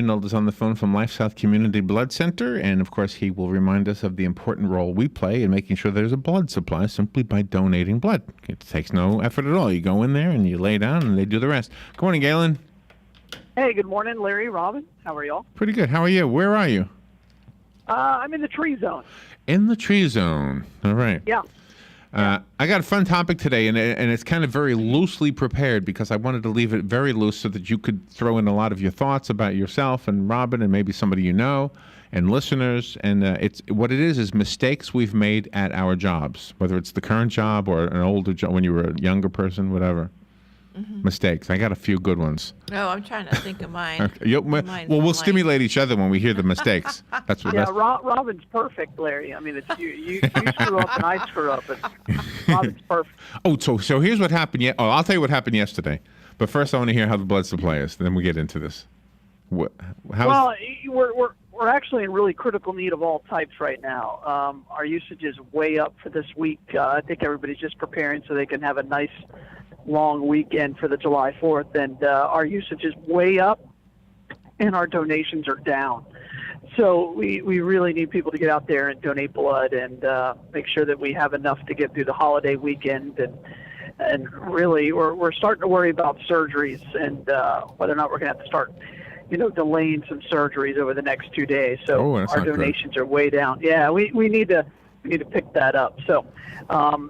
Unold is on the phone from LifeSouth Community Blood Center, and of course he will remind us of the important role we play in making sure there's a blood supply simply by donating blood. It takes no effort at all. You go in there and you lay down and they do the rest. Good morning, Galen. Hey, good morning, Larry, Robin. How are y'all? Pretty good. How are you? Where are you? I'm in the tree zone. In the tree zone. All right. Yeah. I got a fun topic today, and it's kind of very loosely prepared because I wanted to leave it very loose so that you could throw in a lot of your thoughts about yourself and Robin and maybe somebody you know and listeners. And it's what it is mistakes we've made at our jobs, whether it's the current job or an older job when you were a younger person, whatever. Mm-hmm. Mistakes. I got a few good ones. No, I'm trying to think of mine. Okay. Well, we'll stimulate each other when we hear the mistakes. That's what. Yeah, Robin's perfect, Larry. I mean, it's you screw up and I screw up, but Robin's perfect. Oh, so here's what happened. I'll tell you what happened yesterday. But first, I want to hear how the blood supply is. Then we get into this. We're actually in really critical need of all types right now. Our usage is way up for this week. I think everybody's just preparing so they can have a nice long weekend for the July 4th, and our usage is way up and our donations are down. So we really need people to get out there and donate blood and make sure that we have enough to get through the holiday weekend. And really we're starting to worry about surgeries and whether or not we're going to have to start delaying some surgeries over the next 2 days. So our donations are way down. Yeah, we need to pick that up. So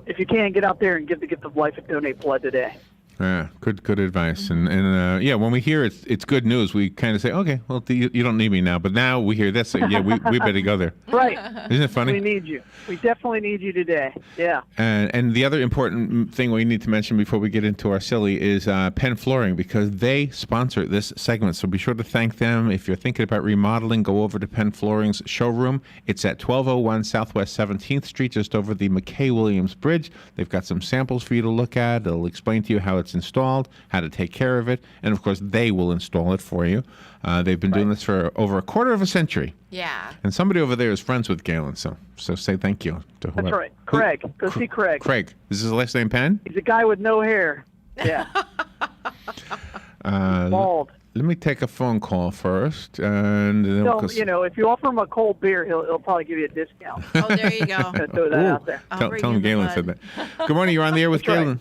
if you can, get out there and give the gift of life and donate blood today. Yeah, good advice. And when we hear it's good news, we kind of say, okay, well, you don't need me now. But now we hear this, so yeah, we better go there. Right. Isn't it funny? We need you. We definitely need you today. Yeah. And the other important thing we need to mention before we get into our silly is Penn Flooring, because they sponsor this segment. So be sure to thank them. If you're thinking about remodeling, go over to Penn Flooring's showroom. It's at 1201 Southwest 17th Street, just over the McKay-Williams Bridge. They've got some samples for you to look at. They'll explain to you how it's installed, how to take care of it, and of course they will install it for you. They've been doing this for over a quarter of a century. Yeah. And somebody over there is friends with Galen, so say thank you to whoever. That's right. Craig. Go see Craig. Craig. Is his last name Penn? He's a guy with no hair. Yeah. Bald. Let me take a phone call first, and then if you offer him a cold beer, he'll probably give you a discount. Oh, there you go. Throw that out there. Tell him Galen said that. Good morning. You're on the air with Galen.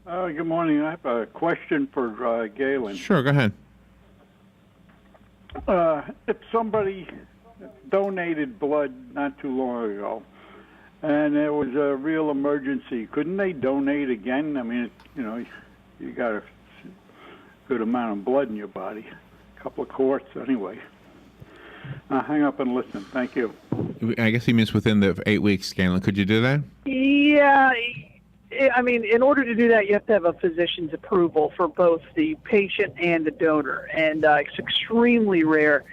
Good morning. I have a question for Galen. Sure, go ahead. If somebody donated blood not too long ago, and there was a real emergency, couldn't they donate again? I mean, you got a good amount of blood in your body, a couple of quarts anyway. Hang up and listen. Thank you. I guess he means within the 8 weeks, Galen. Could you do that? Yeah. I mean, in order to do that, you have to have a physician's approval for both the patient and the donor, and it's extremely rare.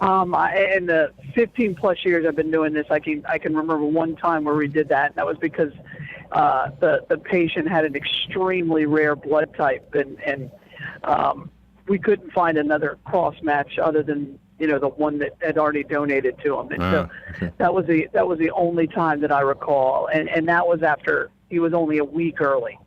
In the 15-plus years I've been doing this, I can remember one time where we did that, and that was because the patient had an extremely rare blood type, and we couldn't find another cross match other than the one that had already donated to him, and okay. that was the only time that I recall, and that was after he was only a week early.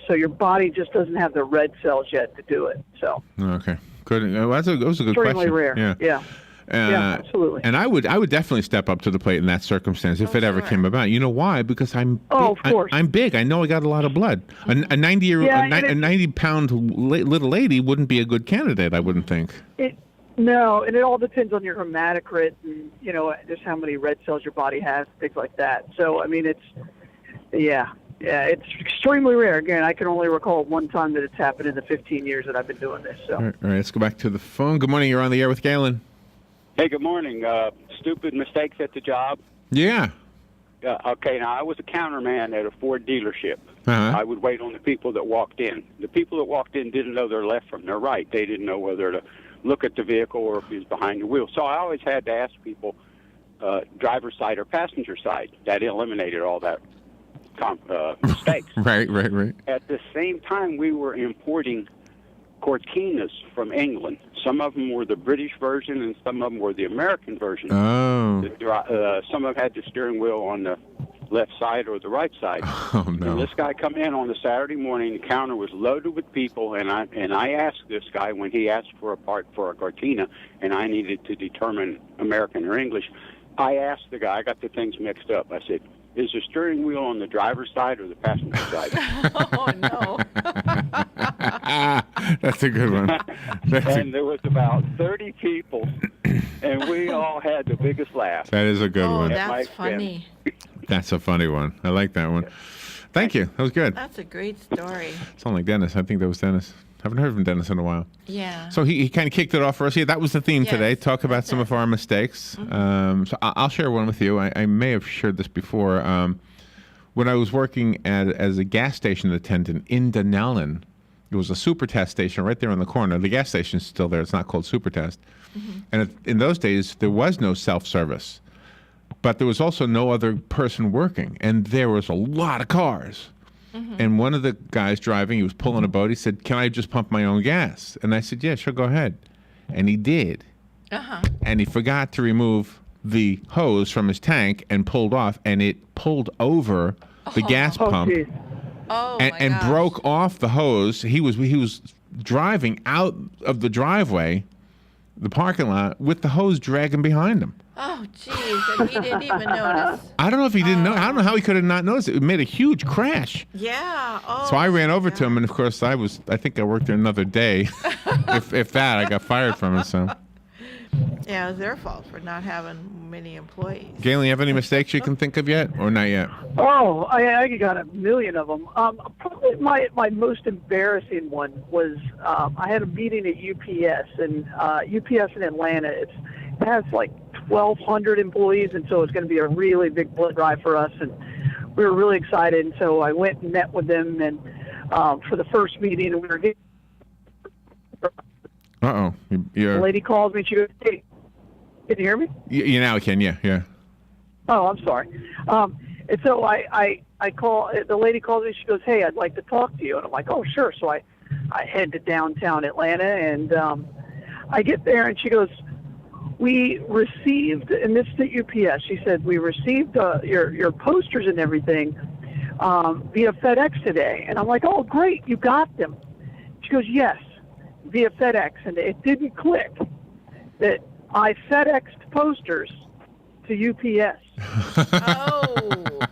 So your body just doesn't have the red cells yet to do it. So okay, good. That was a good question. Extremely rare. Yeah. Yeah, absolutely. And I would definitely step up to the plate in that circumstance if it ever came about. You know why? Because I'm of course. I'm big. I know I got a lot of blood. A 90-pound little lady wouldn't be a good candidate, I wouldn't think. No, and it all depends on your hematocrit and just how many red cells your body has, things like that. So I mean, it's extremely rare. Again, I can only recall one time that it's happened in the 15 years that I've been doing this. So all right, let's go back to the phone. Good morning. You're on the air with Galen. Hey, good morning. Stupid mistakes at the job? Yeah. Okay, now I was a counterman at a Ford dealership. Uh-huh. I would wait on the people that walked in. The people that walked in didn't know their left from their right. They didn't know whether to look at the vehicle or if it was behind the wheel. So I always had to ask people driver's side or passenger side. That eliminated all that mistakes. Right. At the same time, we were importing Cortinas from England. Some of them were the British version, and some of them were the American version. Oh. Some of them had the steering wheel on the left side or the right side. Oh, no. And this guy come in on the Saturday morning. The counter was loaded with people, and I asked this guy when he asked for a part for a Cortina, and I needed to determine American or English. I asked the guy. I got the things mixed up. I said, "Is the steering wheel on the driver's side or the passenger side?" Oh, no. That's a good one. And there was about 30 people, and we all had the biggest laugh. That is a good Oh, one. that's funny. That's a funny one. I like that one. Thank you. That was good. That's a great story. Sound like Dennis. I think that was Dennis. Haven't heard from Dennis in a while. Yeah. So he kind of kicked it off for us. Yeah, that was the theme Yes, today. Talk about that's some it. of our mistakes. So I'll share one with you. I may have shared this before. When I was working as a gas station attendant in Dunellen, it was a Supertest station right there on the corner. The gas station's still there. It's not called Supertest. And in those days, there was no self-service. But there was also no other person working. And there was a lot of cars. And one of the guys driving, he was pulling a boat. He said, "Can I just pump my own gas?" And I said, "Yeah, sure, go ahead." And he did. And he forgot to remove the hose from his tank and pulled off, and it pulled over the gas pump geez. Oh, and, my and gosh. broke off the hose. He was driving out of the driveway, the parking lot, with the hose dragging behind him. Oh, jeez. And he didn't even notice. I don't know if he didn't know. I don't know how he could have not noticed it. It made a huge crash. Yeah. Oh, So I ran my over to him, and of course I think I worked there another day. if that, I got fired from it. So, Yeah, it was their fault for not having many employees. Galen, you have any mistakes you can think of yet, or not yet? Oh, I got a million of them. Probably my most embarrassing one was I had a meeting at UPS, and UPS in Atlanta, it has like 1,200 employees, and so it's going to be a really big blood drive for us, and we were really excited. And so I went and met with them, and for the first meeting, and we were getting. Uh-oh. The You're, lady calls me. She goes, "Hey, can you hear me?" you now can, yeah. Oh, I'm sorry. And so I call, the lady calls me, she goes, "Hey, I'd like to talk to you." And I'm like, "Oh, sure." So I head to downtown Atlanta, and I get there, and she goes, "We received," and this is at UPS, she said, "We received your posters and everything via FedEx today." And I'm like, "Oh, great, you got them." She goes, "Yes, via FedEx." And it didn't click that I FedExed posters to UPS.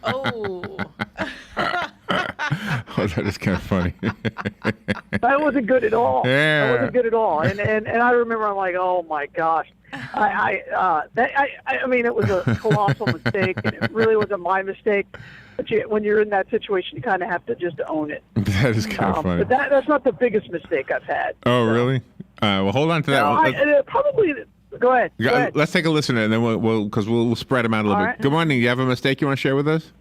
Oh. Oh, that is kind of funny. That wasn't good at all. Yeah. That wasn't good at all. And I remember, I'm like, oh my gosh. I mean, it was a colossal mistake, and it really wasn't my mistake. But when you're in that situation, you kind of have to just own it. That is kind of funny. But that's not the biggest mistake I've had. Oh, really? Well, hold on to that. No, probably. Go ahead. Go ahead. Let's take a listen, and then we'll spread them out a little All bit. right. Good morning. You have a mistake you want to share with us?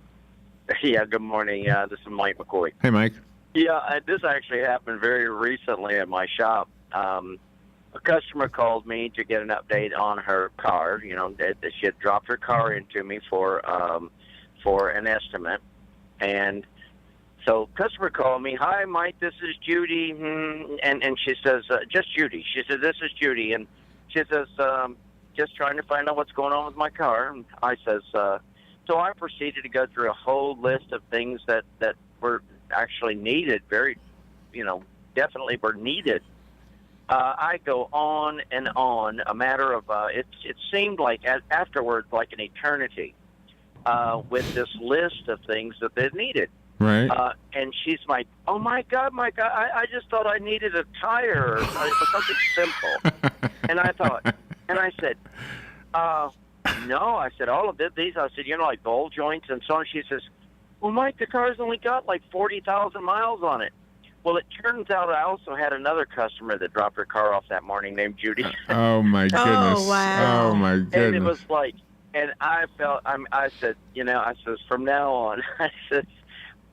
Yeah, good morning. This is Mike McCoy. Hey, Mike. Yeah, this actually happened very recently at my shop. A customer called me to get an update on her car. You know, that she had dropped her car into me for an estimate. And so customer called me, "Hi, Mike, this is Judy." And she says, "Just Judy." She said, "This is Judy." And she says, "Just trying to find out what's going on with my car." And I says, so I proceeded to go through a whole list of things that were actually needed, definitely were needed. I go on and on, a matter of, it seemed like afterwards like an eternity, with this list of things that they needed. Right. And she's like, "Oh my God, Mike, I just thought I needed a tire or something simple." And I said, "No," I said, "all of these," I said, "like ball joints and so on." She says, "Well, Mike, the car's only got like 40,000 miles on it." Well, it turns out I also had another customer that dropped her car off that morning named Judy. Oh, my goodness. wow. Oh, my goodness. And it was like, and I felt, I said, from now on, I said,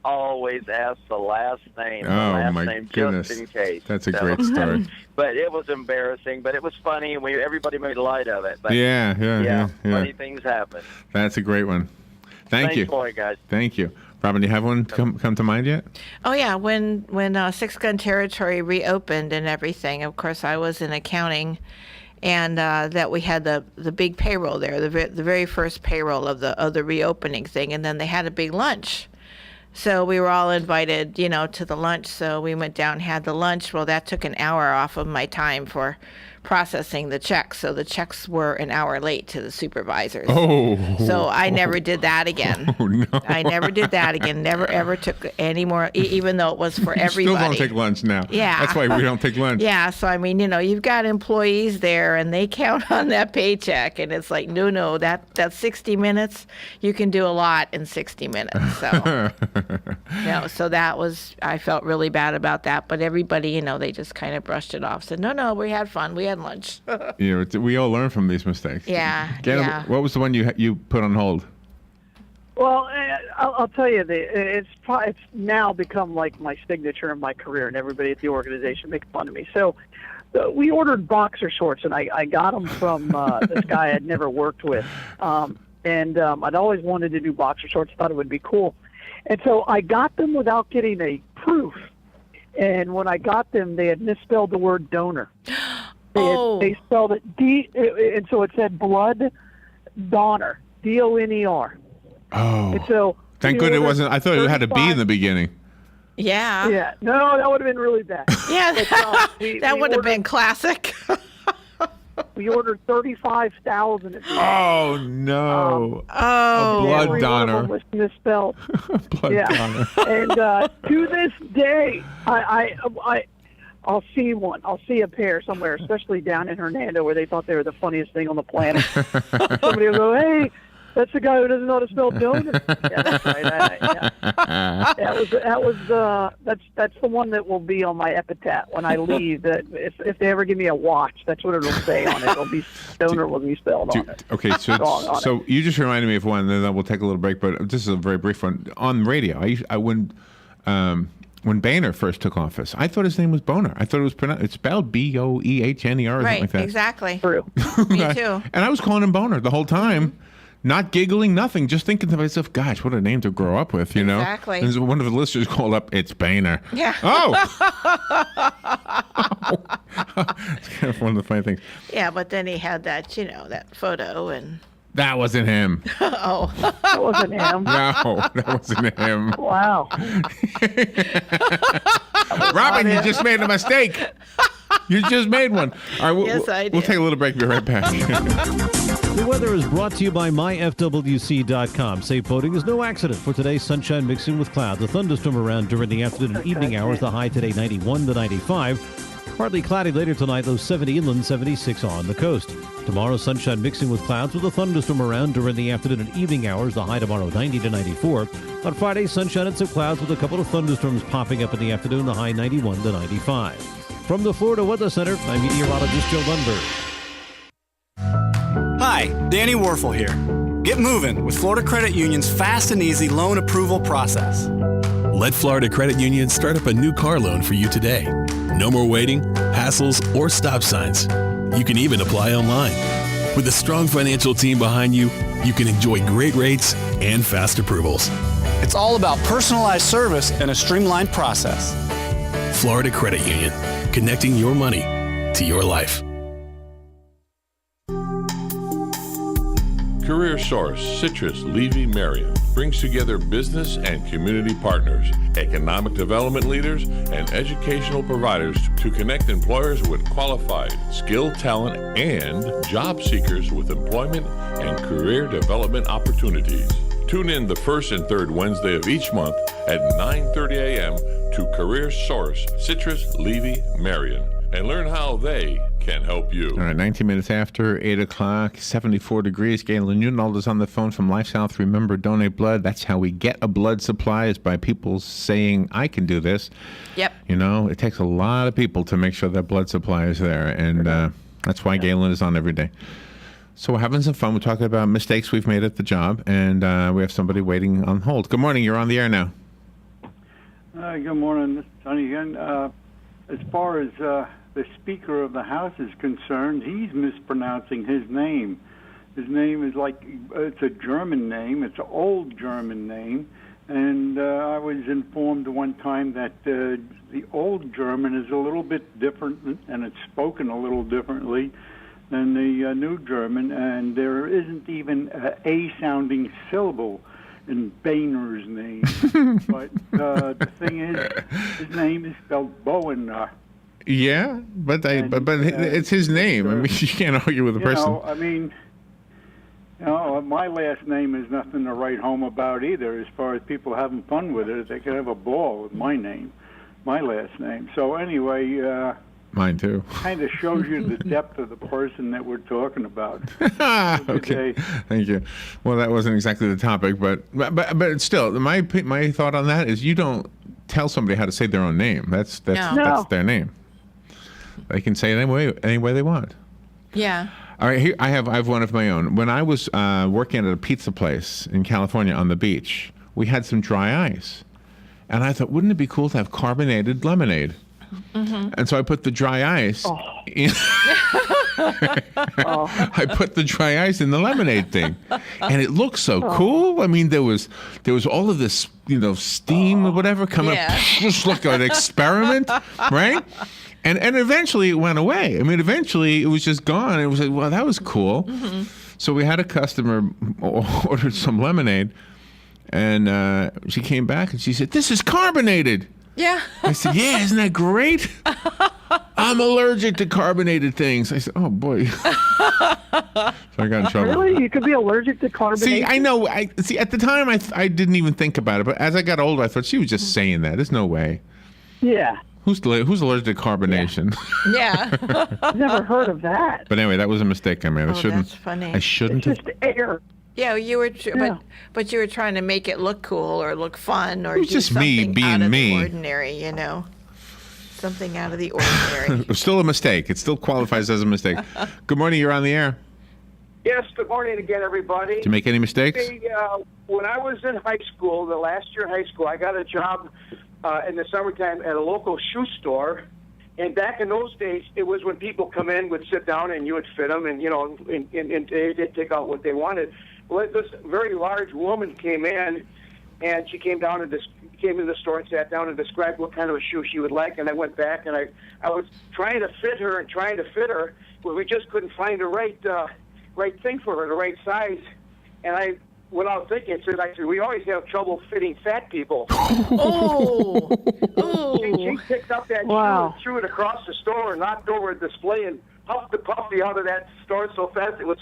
always ask the last name. Oh, my goodness. Just in case. That's a great story. But it was embarrassing, but it was funny, and everybody made light of it. But Yeah. funny things happen. That's a great one. Thank you. Thanks for it, guys. Thank you. Robin, do you have one come to mind yet? Oh, yeah. When Six Gun Territory reopened and everything, of course, I was in accounting. and that we had the big payroll there, the very first payroll of the reopening thing, and then they had a big lunch. So we were all invited, to the lunch. So we went down, had the lunch. Well, that took an hour off of my time for processing the checks. So the checks were an hour late to the supervisors. Oh. So I never did that again. Oh, no. I never did that again. Never, ever took any more, even though it was for everybody. Still don't take lunch now. Yeah. That's why we don't take lunch. Yeah. So, I mean, you've got employees there and they count on that paycheck. And it's like, no, that's 60 minutes. You can do a lot in 60 minutes. So, so that was, I felt really bad about that. But everybody, they just kind of brushed it off. Said, no, we had fun. We had lunch. We all learn from these mistakes. Yeah. Galen, yeah. what was the one you put on hold? Well, I'll tell you, it's now become like my signature in my career, and everybody at the organization makes fun of me. So we ordered boxer shorts, and I got them from this guy I'd never worked with. And I'd always wanted to do boxer shorts, thought it would be cool. And so I got them without getting a proof. And when I got them, they had misspelled the word donor. They spelled it and so it said blood donor, DONER. Oh. And so Thank goodness it wasn't. I thought it had a B in the beginning. Yeah. Yeah. No, that would have been really bad. Yeah. But, that would have been classic. We ordered 35,000 at the Oh no! Oh, blood every donor. one of them was misspelled. Blood donor. And to this day, I'll see one. I'll see a pair somewhere, especially down in Hernando, where they thought they were the funniest thing on the planet. Somebody will go, "Hey, that's the guy who doesn't know how to spell donor." Yeah, that's right. That's the one that will be on my epitaph when I leave. That if they ever give me a watch, that's what it'll say on it. It'll be donor will be spelled on it. Okay, so you just reminded me of one, and then we'll take a little break. But this is a very brief one. On radio, when Boehner first took office, I thought his name was Boner. I thought it was pronounced. It's spelled Boehner or something like that. Right, exactly. True. Me too. And I was calling him Boner the whole time. Not giggling, nothing, just thinking to myself, gosh, what a name to grow up with, Exactly. And one of the listeners called up, it's Boehner. Yeah. Oh! It's kind of one of the funny things. Yeah, but then he had that, that photo and... That wasn't him. Oh. That wasn't him. No, that wasn't him. Wow. Robin, you just made a mistake. You just made one. All right, Yes, I did. We'll take a little break. Be right back. The weather is brought to you by myfwc.com. Safe boating is no accident. For today, sunshine mixing with clouds. A thunderstorm around during the afternoon and evening hours. The high today 91 to 95. Partly cloudy later tonight, low 70 inland, 76 on the coast. Tomorrow, sunshine mixing with clouds with a thunderstorm around during the afternoon and evening hours. The high tomorrow 90 to 94. On Friday, sunshine and some clouds with a couple of thunderstorms popping up in the afternoon. The high 91 to 95. From the Florida Weather Center, I'm meteorologist Joe Lundberg. Hi, Danny Warfel here. Get moving with Florida Credit Union's fast and easy loan approval process. Let Florida Credit Union start up a new car loan for you today. No more waiting, hassles, or stop signs. You can even apply online. With a strong financial team behind you, you can enjoy great rates and fast approvals. It's all about personalized service and a streamlined process. Florida Credit Union, connecting your money to your life. Career Source, Citrus, Levy, Marion brings together business and community partners, economic development leaders, and educational providers to connect employers with qualified, skilled talent and job seekers with employment and career development opportunities. Tune in the first and third Wednesday of each month at 9:30 a.m. to Career Source, Citrus, Levy, Marion, and learn how they can help you. All right, 19 minutes after 8 o'clock, 74 degrees. Galen Unold is on the phone from LifeSouth. Remember, donate blood. That's how we get a blood supply, is by people saying, I can do this. Yep. It takes a lot of people to make sure that blood supply is there, and that's why Galen is on every day. So we're having some fun. We're talking about mistakes we've made at the job, and we have somebody waiting on hold. Good morning. You're on the air now. Good morning. This is Tony again. As far as the Speaker of the House is concerned, he's mispronouncing his name. His name is it's a German name. It's an old German name. And I was informed one time that the old German is a little bit different, and it's spoken a little differently. than the New German, and there isn't even an A-sounding syllable in Boehner's name. But the thing is, his name is spelled Bowen. Yeah, but it's his name. I mean, you can't argue with a person. I mean, my last name is nothing to write home about either. As far as people having fun with it, they could have a ball with my name, my last name. So anyway, mine too. Kind of shows you the depth of the person that we're talking about. Okay, thank you. Well, that wasn't exactly the topic, but still, my thought on that is you don't tell somebody how to say their own name. That's their name. They can say it any way they want. Yeah. All right, here I have one of my own. When I was working at a pizza place in California on the beach, we had some dry ice, and I thought, wouldn't it be cool to have carbonated lemonade? Mm-hmm. And so I put the dry ice in. I put the dry ice in the lemonade thing, and it looked so cool. I mean, there was all of this, steam or whatever coming up. Just like an experiment, right? And eventually it went away. I mean, eventually it was just gone. It was like, well, that was cool. Mm-hmm. So we had a customer ordered some lemonade, and she came back and she said, "This is carbonated." Yeah. I said, "Yeah, isn't that great? I'm allergic to carbonated things." I said, "Oh boy." So I got in trouble. Really? You could be allergic to carbonation? See, I know. At the time I didn't even think about it, but as I got older, I thought she was just saying that. There's no way. Yeah. Who's allergic to carbonation? Yeah. I've never heard of that. But anyway, that was a mistake I made. That's funny. I shouldn't It's just air. Yeah, you were, but you were trying to make it look cool or look fun or it was do just something me being out of me. the ordinary, something out of the ordinary. It was still a mistake. It still qualifies as a mistake. Good morning. You're on the air. Yes, good morning again, everybody. Did you make any mistakes? When I was in high school, the last year of high school, I got a job in the summertime at a local shoe store. And back in those days, it was when people come in, would sit down, and you would fit them, and and they'd take out what they wanted. Well, this very large woman came in, and she came into the store and sat down and described what kind of a shoe she would like. And I went back, and I was trying to fit her, but we just couldn't find the right thing for her, the right size. And I, without thinking, I said, we always have trouble fitting fat people. Oh. She picked up that shoe and threw it across the store and knocked over a display and huffed the puppy out of that store so fast and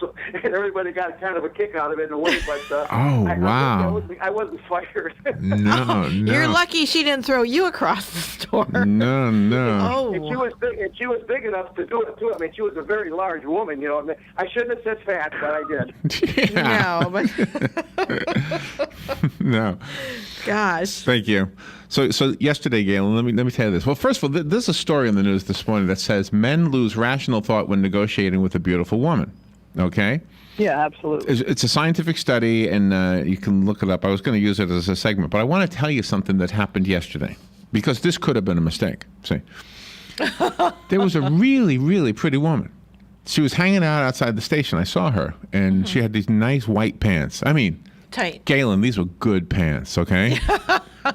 everybody got kind of a kick out of it in a way. But wow! I wasn't fired. No. You're lucky she didn't throw you across the store. No. Oh. And she was big enough to do it too. I mean, she was a very large woman. I shouldn't have said fat, but I did. Yeah. No, but no. Gosh. Thank you. So yesterday, Galen, let me tell you this. Well, first of all, there's a story in the news this morning that says men lose rational thought when negotiating with a beautiful woman. Okay? Yeah, absolutely. It's a scientific study, and you can look it up. I was going to use it as a segment, but I want to tell you something that happened yesterday, because this could have been a mistake. See, there was a really, really pretty woman. She was hanging out outside the station. I saw her, and she had these nice white pants. I mean, tight. Galen, these were good pants, okay?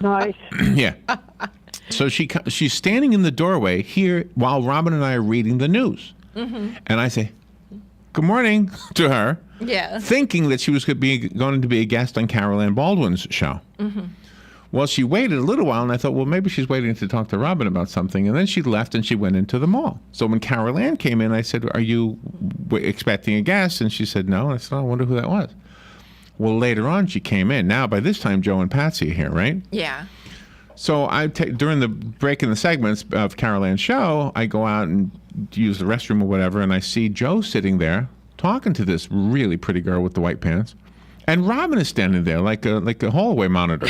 Nice. Yeah. So she's standing in the doorway here while Robin and I are reading the news. Mm-hmm. And I say, "Good morning," to her, thinking that she was going to be a guest on Carol Ann Baldwin's show. Mm-hmm. Well, she waited a little while, and I thought, well, maybe she's waiting to talk to Robin about something. And then she left, and she went into the mall. So when Carol Ann came in, I said, "Are you expecting a guest?" And she said, "No." And I said, "I wonder who that was." Well, later on, she came in. Now, by this time, Joe and Patsy are here, right? Yeah. So during the break in the segments of Carol Ann's show, I go out and use the restroom or whatever, and I see Joe sitting there talking to this really pretty girl with the white pants, and Robin is standing there like a hallway monitor.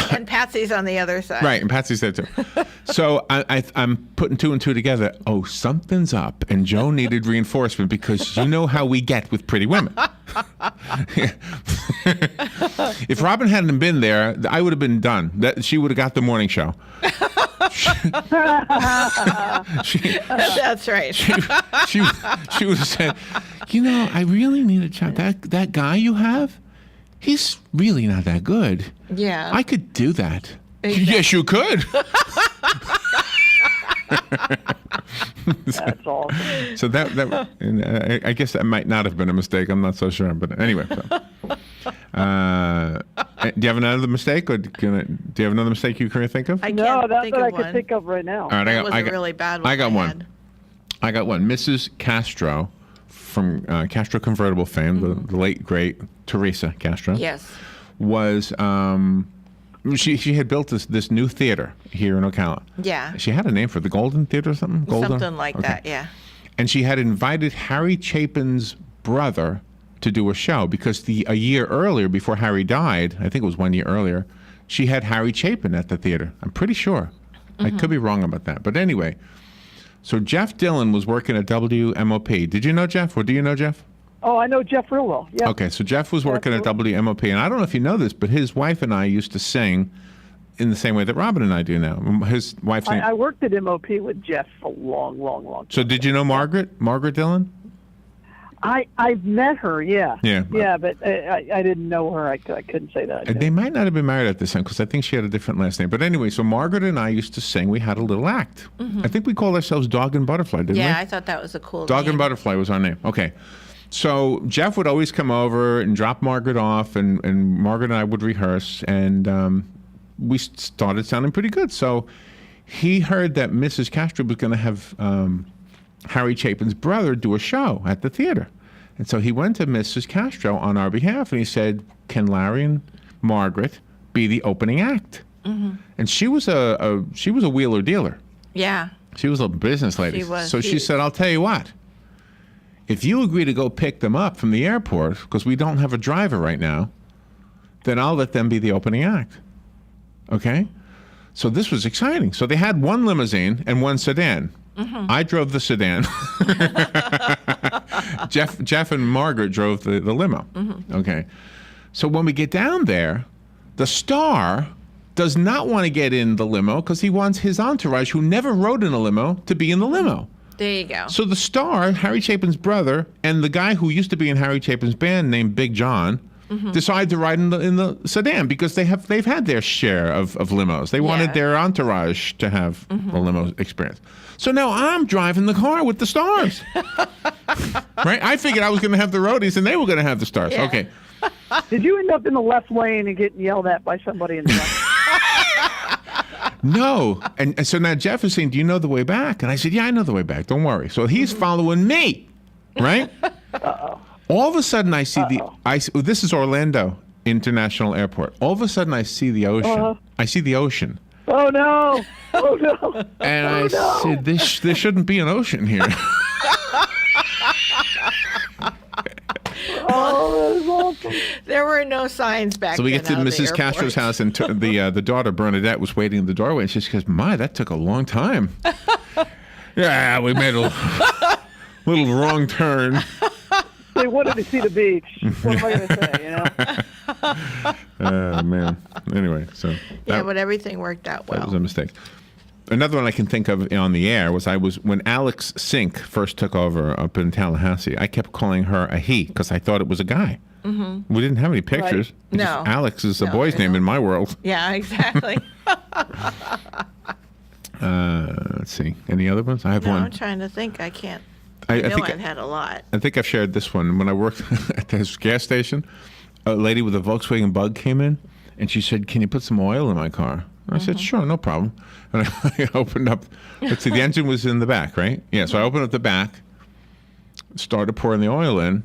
And Patsy's on the other side. Right, and Patsy's there too. So I'm putting two and two together. Oh, something's up, and Joe needed reinforcement because you know how we get with pretty women. If Robin hadn't been there, I would have been done. She would have got the morning show. That's right. She would have said, I really need a job. That guy you have, he's really not that good. Yeah. I could do that. Exactly. Yes, you could. That's awesome. So and I guess that might not have been a mistake. I'm not so sure. But anyway. So. Do you have another mistake, or do you have another mistake you can think of? I No, can't that's think what of I one. could think of right now. All right, That was a really bad one. I got one. had. I got one. Mrs. Castro from Castro Convertible fame, the late great Teresa Castro. Yes. Was she had built this new theater here in Ocala. Yeah. She had a name for it, the Golden Theater or something? Golden? Something like that, yeah. And she had invited Harry Chapin's brother to do a show because a year earlier, before Harry died, I think it was 1 year earlier, she had Harry Chapin at the theater. I'm pretty sure. I could be wrong about that. But anyway, so Jeff Dillon was working at WMOP. Did you know Jeff, or do you know Jeff? Oh, I know Jeff real well. Yeah. Okay, so Jeff was working at WMOP, and I don't know if you know this, but his wife and I used to sing in the same way that Robin and I do now. His wife's name. I worked at MOP with Jeff for a long time. So did you know Margaret Dillon? I've met her, yeah. Yeah. Yeah, but I didn't know her. I couldn't say that. They might not have been married at this time because I think she had a different last name. But anyway, so Margaret and I used to sing. We had a little act. I think we called ourselves Dog and Butterfly, didn't we? Yeah, I thought that was a cool Dog name. and Butterfly was our name. Okay. So Jeff would always come over and drop Margaret off, and Margaret and I would rehearse, and we started sounding pretty good. So he heard that Mrs. Castro was going to have Harry Chapin's brother do a show at the theater. And so he went to Mrs. Castro on our behalf, and he said, can Larry and Margaret be the opening act? And she was a wheeler dealer. Yeah. She was a business lady. She was. So she said, I'll tell you what. If you agree to go pick them up from the airport, because we don't have a driver right now, then I'll let them be the opening act. Okay? So this was exciting. So they had one limousine and one sedan. I drove the sedan. Jeff and Margaret drove the limo. Okay. So when we get down there, the star does not want to get in the limo because he wants his entourage, who never rode in a limo, to be in the limo. There you go. So the star, Harry Chapin's brother, and the guy who used to be in Harry Chapin's band named Big John, decide to ride in the sedan because they've had their share of limos. They wanted their entourage to have a limo experience. So now I'm driving the car with the stars. Right? I figured I was going to have the roadies and they were going to have the stars. Yeah. Okay. Did you end up in the left lane and getting yelled at by somebody in the right? No. And so now Jeff is saying, do you know the way back? And I said, yeah, I know the way back. Don't worry. So he's following me, right? All of a sudden I see this is Orlando International Airport. All of a sudden I see the ocean. I see the ocean. Oh, no. Oh, no. And I said, there shouldn't be an ocean here. Oh, that is awesome. There were no signs back then. So we get to out of the Mrs. Castro's airport. house, and the daughter Bernadette was waiting in the doorway, and she goes, "My, that took a long time." Yeah, we made a little wrong turn. They wanted to see the beach. What am I going to say, you know? Man. Anyway, so Yeah, but everything worked out well. that was a mistake. Another one I can think of on the air was when Alex Sink first took over up in Tallahassee. I kept calling her a he because I thought it was a guy. We didn't have any pictures. Right. No. Alex is a No, boy's there's name no- in my world. Yeah, exactly. Let's see. Any other ones? I have No, one. I'm trying to think. I can't. I I know think I've had a lot. I think I've shared this one. When I worked at this gas station, a lady with a Volkswagen Bug came in, and she said, "Can you put some oil in my car?" I said, "Sure, no problem." And I opened up. Let's see, the engine was in the back, right? Yeah. So I opened up the back, started pouring the oil in,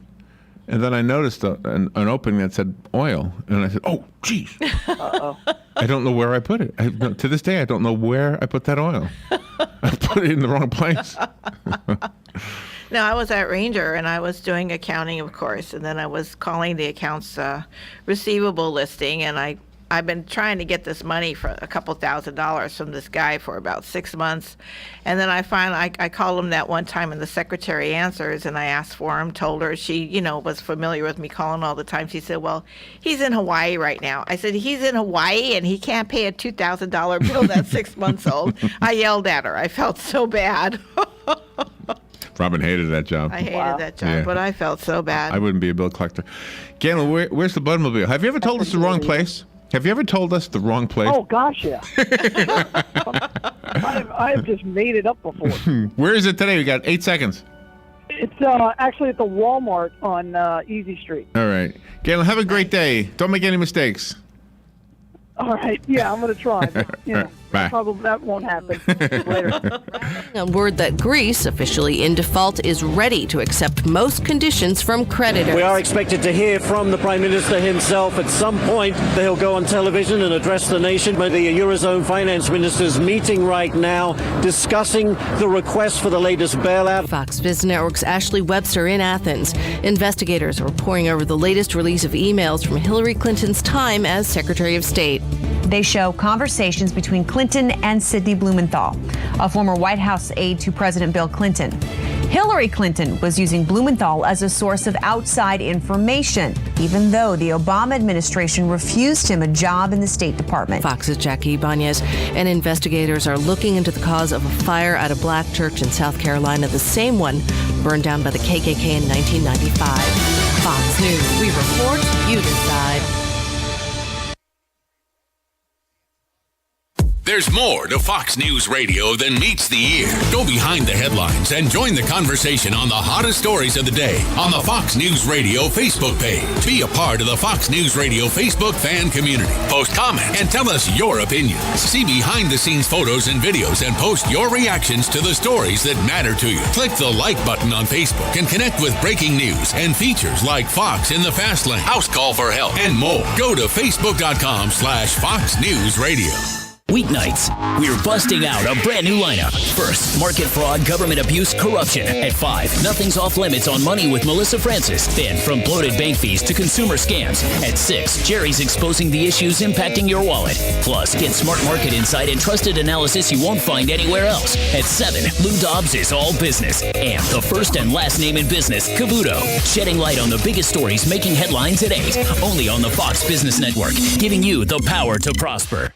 and then I noticed an opening that said oil, and I said, "Oh, geez." I don't know where I put it. To this day, I don't know where I put that oil. I put it in the wrong place. No, I was at Ranger and I was doing accounting, of course, and then I was calling the accounts receivable listing, and I've been trying to get this money for a couple $1,000s from this guy for about 6 months, and then I called him that one time, and the secretary answers, and I asked for him, told her, she was familiar with me calling all the time. She said, "Well, he's in Hawaii right now." I said, "He's in Hawaii and he can't pay a $2,000 bill that's 6 months old." I yelled at her. I felt so bad. Robin hated that job. I hated that job, but I felt so bad. I wouldn't be a bill collector. Galen, where's the Bloodmobile? Have you ever told us the wrong place? Have you ever told us the wrong place? Oh, gosh, yeah. I I've just made it up before. Where is it today? We got 8 seconds. It's actually at the Walmart on Easy Street. All right. Galen, have a great day. Don't make any mistakes. All right. Yeah, I'm going to try. Bye. Probably that won't happen. Later. A word that Greece, officially in default, is ready to accept most conditions from creditors. We are expected to hear from the Prime Minister himself at some point. He'll go on television and address the nation. But the Eurozone finance ministers meeting right now, discussing the request for the latest bailout. Fox Business Network's Ashley Webster in Athens. Investigators are poring over the latest release of emails from Hillary Clinton's time as Secretary of State. They show conversations between Clinton and Sidney Blumenthal, a former White House aide to President Bill Clinton. Hillary Clinton was using Blumenthal as a source of outside information, even though the Obama administration refused him a job in the State Department. Fox's Jackie Ibanez, and investigators are looking into the cause of a fire at a black church in South Carolina, the same one burned down by the KKK in 1995. Fox News, we report, you decide. There's more to Fox News Radio than meets the ear. Go behind the headlines and join the conversation on the hottest stories of the day on the Fox News Radio Facebook page. Be a part of the Fox News Radio Facebook fan community. Post comments and tell us your opinions. See behind-the-scenes photos and videos and post your reactions to the stories that matter to you. Click the like button on Facebook and connect with breaking news and features like Fox in the Fast Lane, House Call for Help, and more. Go to Facebook.com/Fox News Radio. Weeknights, we're busting out a brand new lineup. First, market fraud, government abuse, corruption. At 5, nothing's off limits on money with Melissa Francis. Then, from bloated bank fees to consumer scams. At 6, Jerry's exposing the issues impacting your wallet. Plus, get smart market insight and trusted analysis you won't find anywhere else. At 7, Lou Dobbs is all business. And the first and last name in business, Cavuto. Shedding light on the biggest stories making headlines at 8. Only on the Fox Business Network, giving you the power to prosper.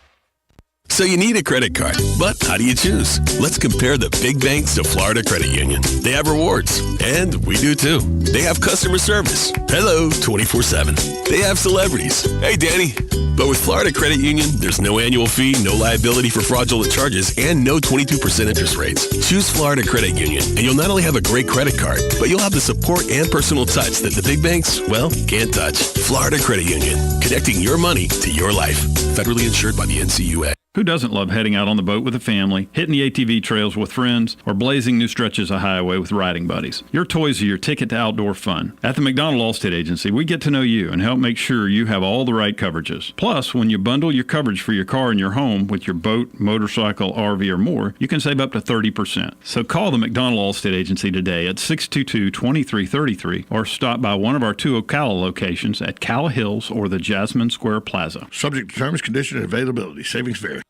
So you need a credit card, but how do you choose? Let's compare the big banks to Florida Credit Union. They have rewards, and we do too. They have customer service. Hello, 24/7. They have celebrities. Hey, Danny. But with Florida Credit Union, there's no annual fee, no liability for fraudulent charges, and no 22% interest rates. Choose Florida Credit Union, and you'll not only have a great credit card, but you'll have the support and personal touch that the big banks, well, can't touch. Florida Credit Union, connecting your money to your life. Federally insured by the NCUA. Who doesn't love heading out on the boat with a family, hitting the ATV trails with friends, or blazing new stretches of highway with riding buddies? Your toys are your ticket to outdoor fun. At the McDonald Allstate Agency, we get to know you and help make sure you have all the right coverages. Plus, when you bundle your coverage for your car and your home with your boat, motorcycle, RV, or more, you can save up to 30%. So call the McDonald Allstate Agency today at 622-2333 or stop by one of our 2 Ocala locations at Calla Hills or the Jasmine Square Plaza. Subject to terms, conditions, and availability. Savings vary.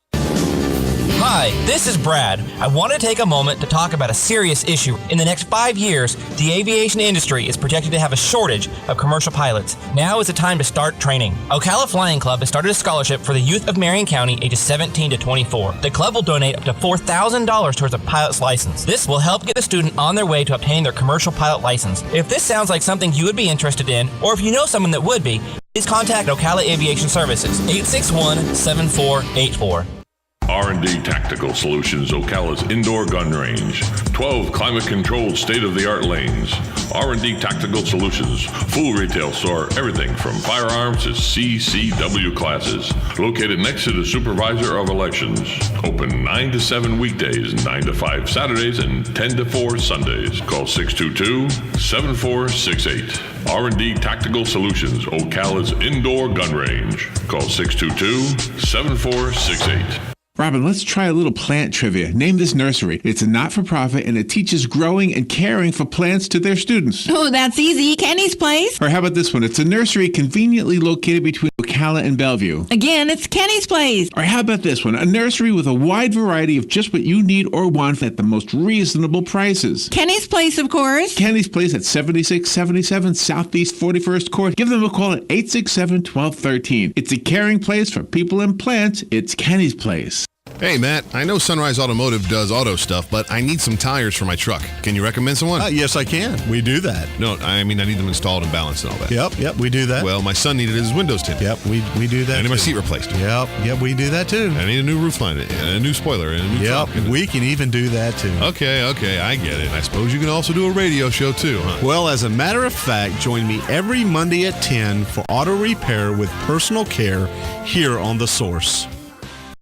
Hi, this is Brad. I want to take a moment to talk about a serious issue. In the next 5 years, the aviation industry is projected to have a shortage of commercial pilots. Now is the time to start training. Ocala Flying Club has started a scholarship for the youth of Marion County ages 17 to 24. The club will donate up to $4,000 towards a pilot's license. This will help get the student on their way to obtaining their commercial pilot license. If this sounds like something you would be interested in, or if you know someone that would be, please contact Ocala Aviation Services, 861-7484. R&D Tactical Solutions, Ocala's indoor gun range. 12 climate-controlled state-of-the-art lanes. R&D Tactical Solutions, full retail store, everything from firearms to CCW classes. Located next to the Supervisor of Elections. Open 9 to 7 weekdays, 9 to 5 Saturdays, and 10 to 4 Sundays. Call 622-7468. R&D Tactical Solutions, Ocala's indoor gun range. Call 622-7468. Robin, let's try a little plant trivia. Name this nursery. It's a not-for-profit, and it teaches growing and caring for plants to their students. Oh, that's easy. Kenny's Place. Or how about this one? It's a nursery conveniently located between Ocala and Bellevue. Again, it's Kenny's Place. Or how about this one? A nursery with a wide variety of just what you need or want at the most reasonable prices. Kenny's Place, of course. Kenny's Place at 7677 Southeast 41st Court. Give them a call at 867-1213. It's a caring place for people and plants. It's Kenny's Place. Hey, Matt. I know Sunrise Automotive does auto stuff, but I need some tires for my truck. Can you recommend someone? Yes, I can. We do that. No, I mean I need them installed and balanced and all that. Yep, we do that. Well, my son needed his windows tinted. Yep, we do that. I need my seat replaced. Yep, we do that too. I need a new roof line and a new spoiler and a new trunk. We can even do that too. Okay, I get it. I suppose you can also do a radio show too, huh? Well, as a matter of fact, join me every Monday at 10 for auto repair with personal care here on The Source.